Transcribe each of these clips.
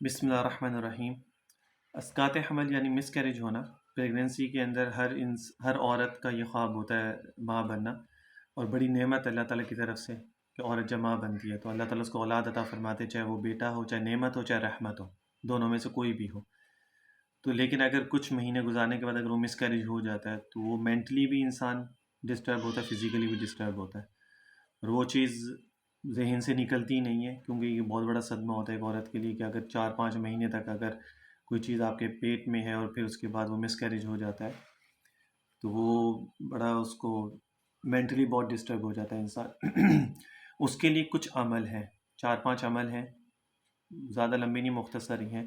بسم اللہ الرحمن الرحیم۔ اسقاط حمل یعنی مس کیریج ہونا، پریگننسی کے اندر ہر عورت کا یہ خواب ہوتا ہے ماں بننا، اور بڑی نعمت اللہ تعالیٰ کی طرف سے کہ عورت جب ماں بنتی ہے تو اللہ تعالیٰ اس کو اولاد عطا فرماتے، چاہے وہ بیٹا ہو، چاہے نعمت ہو، چاہے رحمت ہو، دونوں میں سے کوئی بھی ہو۔ تو لیکن اگر کچھ مہینے گزارنے کے بعد اگر وہ مس کیریج ہو جاتا ہے تو وہ مینٹلی بھی انسان ڈسٹرب ہوتا ہے، فزیکلی بھی ڈسٹرب ہوتا ہے، اور وہ چیز ذہن سے نکلتی نہیں ہے، کیونکہ یہ بہت بڑا صدمہ ہوتا ہے ایک عورت کے لیے کہ اگر 4-5 مہینے تک اگر کوئی چیز آپ کے پیٹ میں ہے اور پھر اس کے بعد وہ مس کیریج ہو جاتا ہے تو وہ بڑا اس کو مینٹلی بہت ڈسٹرب ہو جاتا ہے انسان۔ اس کے لیے کچھ عمل ہیں، 4-5 عمل ہیں، زیادہ لمبی نہیں، مختصر ہی ہیں،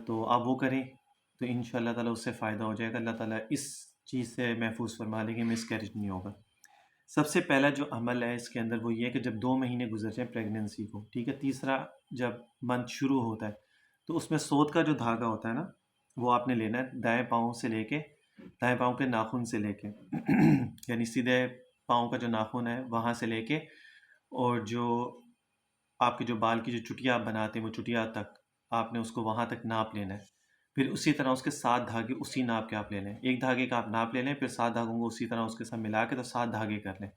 تو آپ وہ کریں تو انشاءاللہ تعالیٰ اس سے فائدہ ہو جائے گا، اللہ تعالیٰ اس چیز سے محفوظ فرما لیں گے، مس کیریج نہیں ہوگا۔ سب سے پہلا جو عمل ہے اس کے اندر وہ یہ ہے کہ جب 2 مہینے گزر جائیں پریگننسی کو، ٹھیک ہے، تیسرا جب منتھ شروع ہوتا ہے تو اس میں سوت کا جو دھاگا ہوتا ہے نا، وہ آپ نے لینا ہے دائیں پاؤں سے لے کے، دائیں پاؤں کے ناخن سے لے کے یعنی سیدھے پاؤں کا جو ناخن ہے وہاں سے لے کے، اور جو آپ کے جو بال کی جو چٹیا آپ بناتے ہیں وہ چٹیا تک آپ نے اس کو وہاں تک ناپ لینا ہے۔ پھر اسی طرح اس کے 7 دھاگے اسی ناپ کے آپ لے لیں، ایک دھاگے کا آپ ناپ لے لیں، پھر 7 دھاگوں کو اسی طرح اس کے ساتھ ملا کے تو 7 دھاگے کر لیں۔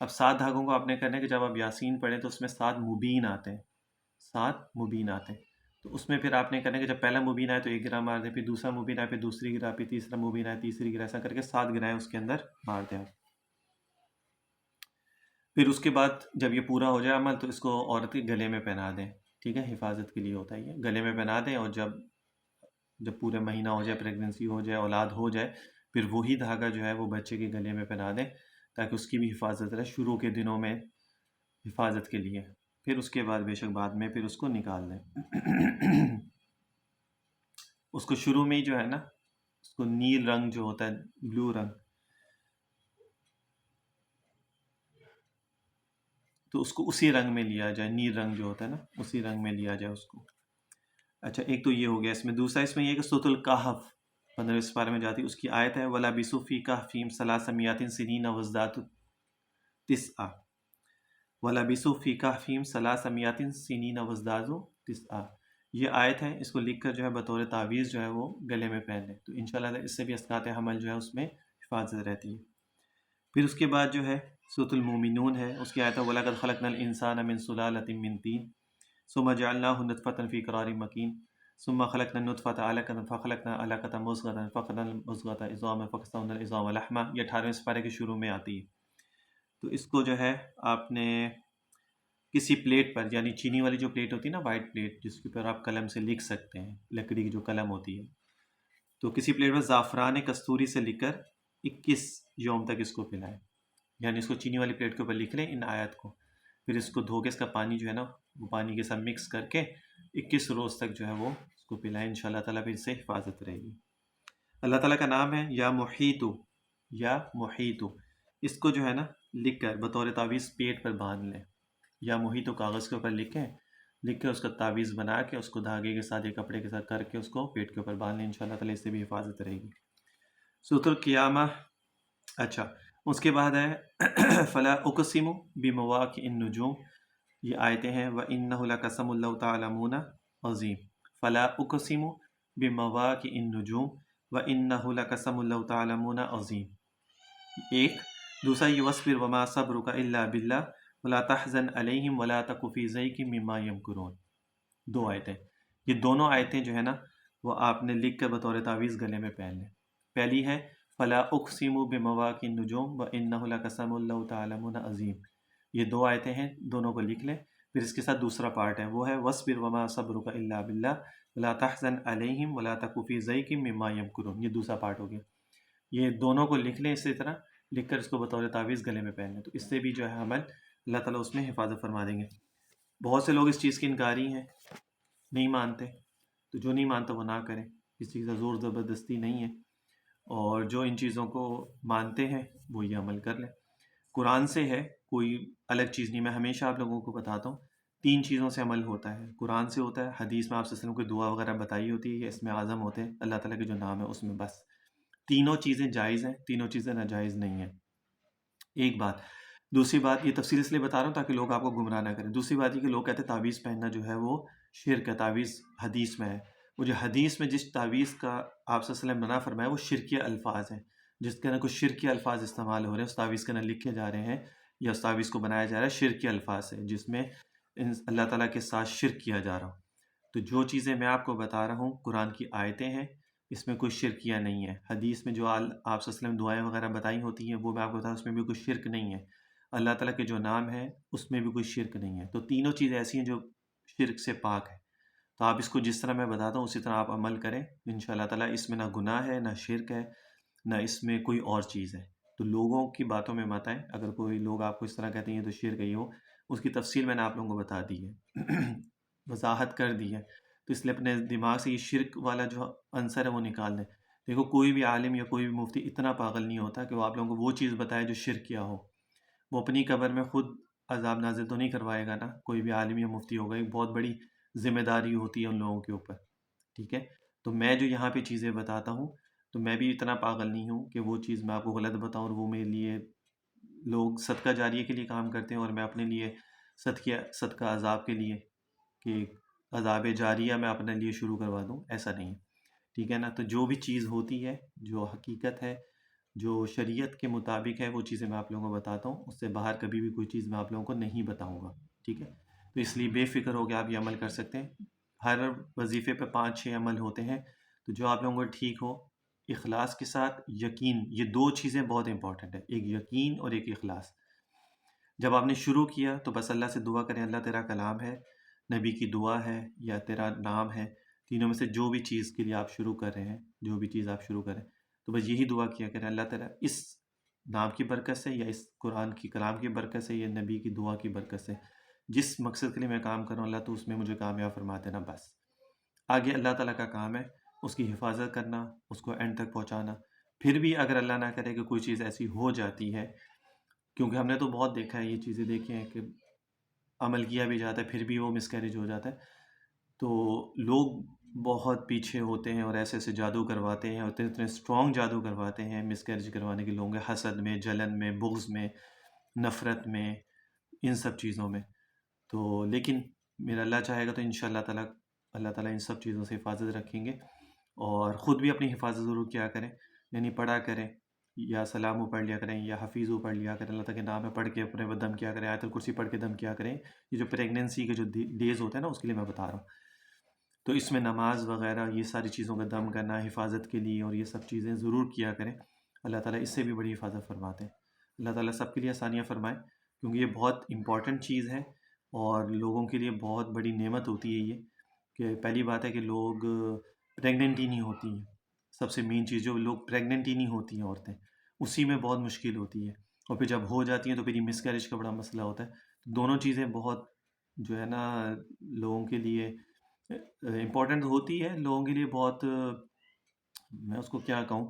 اب 7 دھاگوں کو آپ نے کرنا ہے کہ جب آپ یاسین پڑھیں تو اس میں 7 مبین آتے ہیں، 7 مبین آتے ہیں، تو اس میں پھر آپ نے کرنا ہے کہ جب پہلا مبین آئے تو 1 گرہ مار دیں، پھر دوسرا مبین آئے پھر دوسری گرہ، پھر تیسرا مبین آئے تیسری گرہ، ایسا کر کے 7 گرہیں اس کے اندر مار دیں آپ۔ پھر اس کے بعد جب یہ پورا ہو جائے عمل تو اس کو عورت کے گلے میں پہنا دیں، ٹھیک ہے، حفاظت کے لیے ہوتا ہے یہ، گلے میں پہنا دیں، اور جب پورے مہینہ ہو جائے، پریگننسی ہو جائے، اولاد ہو جائے، پھر وہی دھاگا جو ہے وہ بچے کے گلے میں پہنا دیں تاکہ اس کی بھی حفاظت رہے شروع کے دنوں میں، حفاظت کے لیے۔ پھر اس کے بعد بے شک بعد میں پھر اس کو نکال دیں۔ اس کو شروع میں ہی جو ہے نا، اس کو نیل رنگ جو ہوتا ہے، بلو رنگ، تو اس کو اسی رنگ میں لیا جائے، نیل رنگ جو ہوتا ہے نا اسی رنگ میں لیا جائے اس کو۔ اچھا، ایک تو یہ ہو گیا اس میں، دوسرا اس میں یہ کہ سورۃ الکہف 15 سپارے میں جاتی ہے، اس کی آیت ہے وَلَبِثُوا فِی کَہْفِهِمْ ثَلَاثَ سِنِینَ وَازْدَادُوا تِسْعًا، وَلَبِثُوا فِی کَہْفِهِمْ ثَلَاثَ سِنِینَ وَازْدَادُوا تِسْعًا، یہ آیت ہے، اس کو لکھ کر جو ہے بطور تعویذ جو ہے وہ گلے میں پہن لیں تو انشاءاللہ اس سے بھی اسقاط حمل جو ہے اس میں حفاظت رہتی ہے۔ پھر اس کے بعد جو ہے سورۃ المومنون ہے، اس کی آیت ہے وَلَقَدْ خَلَقْنَا الْإِنسَانَ مِنْ سُلَالَةٍ مِنْ طِینٍ ثُمَّ جَعَلْنَاهُ نُطْفَةً فِی قَرَارٍ مَکِین ثُمَّ خَلَقْنَا النُّطْفَةَ عَلَقَةً فَخَلَقْنَا الْعَلَقَةَ مُضْغَةً فَخَلَقْنَا الْمُضْغَةَ عِظَامًا فَكَسَوْنَا الْعِظَامَ لَحْمًا، یہ 18ویں سپارے کے شروع میں آتی ہے۔ تو اس کو جو ہے آپ نے کسی پلیٹ پر، یعنی چینی والی جو پلیٹ ہوتی ہے نا، وائٹ پلیٹ جس کے اوپر آپ قلم سے لکھ سکتے ہیں، لکڑی کی جو قلم ہوتی ہے، تو کسی پلیٹ پر زعفران کستوری سے لکھ کر 21 یوم تک اس کو پلائیں، یعنی اس کو چینی والی پلیٹ کے اوپر لکھ لیں ان آیت کو، پھر اس کو دھو کے اس کا پانی جو ہے نا وہ پانی کے ساتھ مکس کر کے 21 روز تک جو ہے وہ اس کو پلائیں، انشاءاللہ تعالیٰ پھر اس سے حفاظت رہے گی۔ اللہ تعالیٰ کا نام ہے یا محیطو، یا محیطو، اس کو جو ہے نا لکھ کر بطور تعویذ پیٹ پر باندھ لیں، یا محیطو کاغذ کے اوپر لکھ کے اس کا تعویذ بنا کے اس کو دھاگے کے ساتھ یا کپڑے کے ساتھ کر کے اس کو پیٹ کے اوپر باندھ لیں، انشاءاللہ تعالیٰ اس سے بھی حفاظت رہے گی۔ سورۃ القیامہ، اچھا اس کے بعد ہے فلا اقسم بمواقع النجوم، یہ آیتیں ہیں وَإِنَّهُ لَقَسَمٌ لَوْ تَعْلَمُونَ عظیم، فلا اقسم بمواقع النجوم وَإِنَّهُ لَقَسَمٌ لَوْ تَعْلَمُونَ عظیم۔ ایک دوسرا یہ وَاصْبِرْ وَمَا صَبْرُكَ إِلَّا بِاللَّهِ وَلَا تَحْزَنْ عَلَيْهِمْ وَلَا تَكُ فِي ضَيْقٍ مِّمَّا يَمْكُرُونَ، 2 آیتیں، یہ دونوں آیتیں جو ہے نا وہ آپ نے لکھ کر بطور تعویذ گلے میں پہن لیں۔ پہلی ہے فلا اقسم بمواقع النجوم وَإِنَّهُ لَقَسَمٌ لَوْ تَعْلَمُونَ عظیم، یہ 2 آیتیں ہیں، دونوں کو لکھ لیں۔ پھر اس کے ساتھ دوسرا پارٹ ہے وہ ہے وَاصْبِرْ وَمَا صَبْرُكَ إِلَّا بِاللَّهِ وَلَا تَحْزَنْ عَلَيْهِمْ وَلَا تَكُ فِي ضَيْقٍ مِّمَّا يَمْكُرُونَ، یہ دوسرا پارٹ ہو گیا۔ یہ دونوں کو لکھ لیں اسی طرح، لکھ کر اس کو بطور تعویذ گلے میں پہن لیں تو اس سے بھی جو ہے عمل اللہ تعالیٰ اس میں حفاظت فرما دیں گے۔ بہت سے لوگ اس چیز کے انکاری ہیں، نہیں مانتے، تو جو نہیں مانتا وہ نہ کریں، اس چیز کا زور زبردستی نہیں ہے، اور جو ان چیزوں کو مانتے ہیں وہ یہ عمل کر لیں۔ قرآن سے ہے، کوئی الگ چیز نہیں، میں ہمیشہ آپ لوگوں کو بتاتا ہوں 3 چیزوں سے عمل ہوتا ہے، قرآن سے ہوتا ہے، حدیث میں آپ صلی اللہ علیہ وسلم کو دعا وغیرہ بتائی ہوتی ہے، اس میں اعظم ہوتے ہیں اللہ تعالیٰ کے جو نام ہے اس میں، بس تینوں چیزیں جائز ہیں، تینوں چیزیں ناجائز نہیں ہیں، ایک بات۔ دوسری بات، یہ تفصیل اس لیے بتا رہا ہوں تاکہ لوگ آپ کو گمراہ نہ کریں۔ دوسری بات یہ کہ لوگ کہتے ہیں تعویذ پہننا جو ہے وہ شرک ہے، تعویذ حدیث میں ہے، وہ جو حدیث میں جس تعویذ کا آپ صلی اللہ علیہ وسلم منع فرمایا وہ شرکیہ الفاظ ہیں، جس کے اندر کچھ شرکیہ الفاظ استعمال ہو رہے ہیں، اس تعویذ کے اندر لکھے جا رہے ہیں یا اس تعویذ کو بنایا جا رہا ہے شرکیہ الفاظ سے، جس میں اللہ تعالیٰ کے ساتھ شرک کیا جا رہا ہو۔ تو جو چیزیں میں آپ کو بتا رہا ہوں قرآن کی آیتیں ہیں، اس میں کوئی شرکیہ نہیں ہے۔ حدیث میں جو آپ صلی اللہ علیہ وسلم دعائیں وغیرہ بتائی ہوتی ہیں وہ میں آپ کو بتا، اس میں بھی کوئی شرک نہیں ہے۔ اللہ تعالیٰ کے جو نام ہیں اس میں بھی کوئی شرک نہیں ہے۔ تو تینوں چیزیں ایسی ہیں جو شرک سے پاک ہے۔ تو آپ اس کو جس طرح میں بتاتا ہوں اسی طرح آپ عمل کریں، انشاءاللہ تعالیٰ اس میں نہ گناہ ہے، نہ شرک ہے، نہ اس میں کوئی اور چیز ہے۔ تو لوگوں کی باتوں میں مت آئیں، اگر کوئی لوگ آپ کو اس طرح کہتے ہیں یہ تو شرک ہے یہ ہو، اس کی تفصیل میں نے آپ لوگوں کو بتا دی ہے، وضاحت کر دی ہے۔ تو اس لیے اپنے دماغ سے یہ شرک والا جو عنصر ہے وہ نکال دیں۔ دیکھو کوئی بھی عالم یا کوئی بھی مفتی اتنا پاگل نہیں ہوتا کہ وہ آپ لوگوں کو وہ چیز بتائے جو شرک کیا ہو۔ وہ اپنی قبر میں خود عذاب نازل تو نہیں کروائے گا نا، کوئی بھی عالم یا مفتی ہوگا، ایک بہت بڑی ذمہ داری ہوتی ہے ان لوگوں کے اوپر، ٹھیک ہے؟ تو میں جو یہاں پہ چیزیں بتاتا ہوں تو میں بھی اتنا پاگل نہیں ہوں کہ وہ چیز میں آپ کو غلط بتاؤں اور وہ میرے لیے لوگ صدقہ جاریہ کے لیے کام کرتے ہیں اور میں اپنے لیے صدقہ عذاب کے لیے کہ عذاب جاریہ میں اپنے لیے شروع کروا دوں، ایسا نہیں ہے، ٹھیک ہے نا؟ تو جو بھی چیز ہوتی ہے، جو حقیقت ہے، جو شریعت کے مطابق ہے، وہ چیزیں میں آپ لوگوں کو بتاتا ہوں، اس سے باہر کبھی بھی کوئی چیز میں آپ لوگوں کو نہیں بتاؤں گا، ٹھیک ہے؟ تو اس لیے بے فکر ہو کے آپ یہ عمل کر سکتے ہیں۔ ہر وظیفے پہ 5-6 عمل ہوتے ہیں، تو جو آپ لوگوں کو ٹھیک ہو، اخلاص کے ساتھ یقین، یہ 2 چیزیں بہت امپورٹنٹ ہے، ایک یقین اور ایک اخلاص۔ جب آپ نے شروع کیا تو بس اللہ سے دعا کریں، اللہ تیرا کلام ہے، نبی کی دعا ہے یا تیرا نام ہے، تینوں میں سے جو بھی چیز کے لیے آپ شروع کر رہے ہیں، جو بھی چیز آپ شروع کریں تو بس یہی دعا کیا کریں، اللہ تعالیٰ اس نام کی برکت سے یا اس قرآن کی کلام کی برکت سے یا نبی کی دعا کی برکت سے جس مقصد کے لیے میں کام کر رہا ہوں اللہ تو اس میں مجھے کامیاب فرما دینا، بس آگے اللہ تعالیٰ کا کام ہے اس کی حفاظت کرنا، اس کو اینڈ تک پہنچانا۔ پھر بھی اگر اللہ نہ کرے کہ کوئی چیز ایسی ہو جاتی ہے، کیونکہ ہم نے تو بہت دیکھا ہے، یہ چیزیں دیکھی ہیں کہ عمل کیا بھی جاتا ہے پھر بھی وہ مسکیریج ہو جاتا ہے، تو لوگ بہت پیچھے ہوتے ہیں اور ایسے ایسے جادو کرواتے ہیں اور اتنے اتنے اسٹرانگ جادو کرواتے ہیں مسکیریج کروانے کے لوگوں کے، حسد میں، جلن میں، بغض میں، نفرت میں، ان سب چیزوں میں۔ تو لیکن میرا اللہ چاہے گا تو انشاءاللہ تعالیٰ اللہ تعالیٰ ان سب چیزوں سے حفاظت رکھیں گے، اور خود بھی اپنی حفاظت ضرور کیا کریں، یعنی پڑھا کریں، یا سلام پڑھ لیا کریں یا حفیظ پڑھ لیا کریں، اللہ تعالیٰ کے نام میں پڑھ کے اپنے دم کیا کریں، آیت الکرسی پڑھ کے دم کیا کریں۔ یہ جو پریگننسی کے جو ڈیز ہوتے ہیں نا اس کے لیے میں بتا رہا ہوں، تو اس میں نماز وغیرہ یہ ساری چیزوں کا دم کرنا حفاظت کے لیے اور یہ سب چیزیں ضرور کیا کریں، اللہ تعالیٰ اس سے بھی بڑی حفاظت فرماتے ہیں۔ اللہ تعالیٰ سب کے لیے آسانیاں فرمائے، کیونکہ یہ بہت امپورٹنٹ چیز ہے اور لوگوں کے لیے بہت بڑی نعمت ہوتی ہے یہ، کہ پہلی بات ہے کہ لوگ پریگننٹ ہی نہیں ہوتی ہیں، سب سے مین چیز جو لوگ پریگننٹ ہی نہیں ہوتی ہیں عورتیں، اسی میں بہت مشکل ہوتی ہے، اور پھر جب ہو جاتی ہیں تو پھر یہ مس کیریج کا بڑا مسئلہ ہوتا ہے۔ دونوں چیزیں بہت جو ہے نا لوگوں کے لیے امپورٹنٹ ہوتی ہے، لوگوں کے لیے بہت، میں اس کو کیا کہوں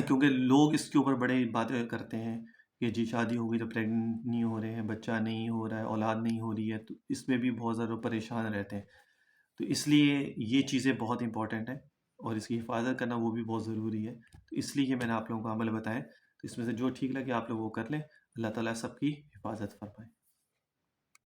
کیونکہ لوگ اس کے اوپر بڑے باتیں کرتے ہیں کہ جی شادی ہو گئی تو پریگننٹ نہیں ہو رہے ہیں، بچہ نہیں ہو رہا ہے، اولاد نہیں ہو رہی ہے، تو اس میں بھی بہت زیادہ پریشان رہتے ہیں۔ تو اس لیے یہ چیزیں بہت امپورٹنٹ ہیں اور اس کی حفاظت کرنا وہ بھی بہت ضروری ہے، تو اس لیے میں نے آپ لوگوں کو عمل بتائے، تو اس میں سے جو ٹھیک لگے آپ لوگ وہ کر لیں، اللہ تعالیٰ سب کی حفاظت فرمائے۔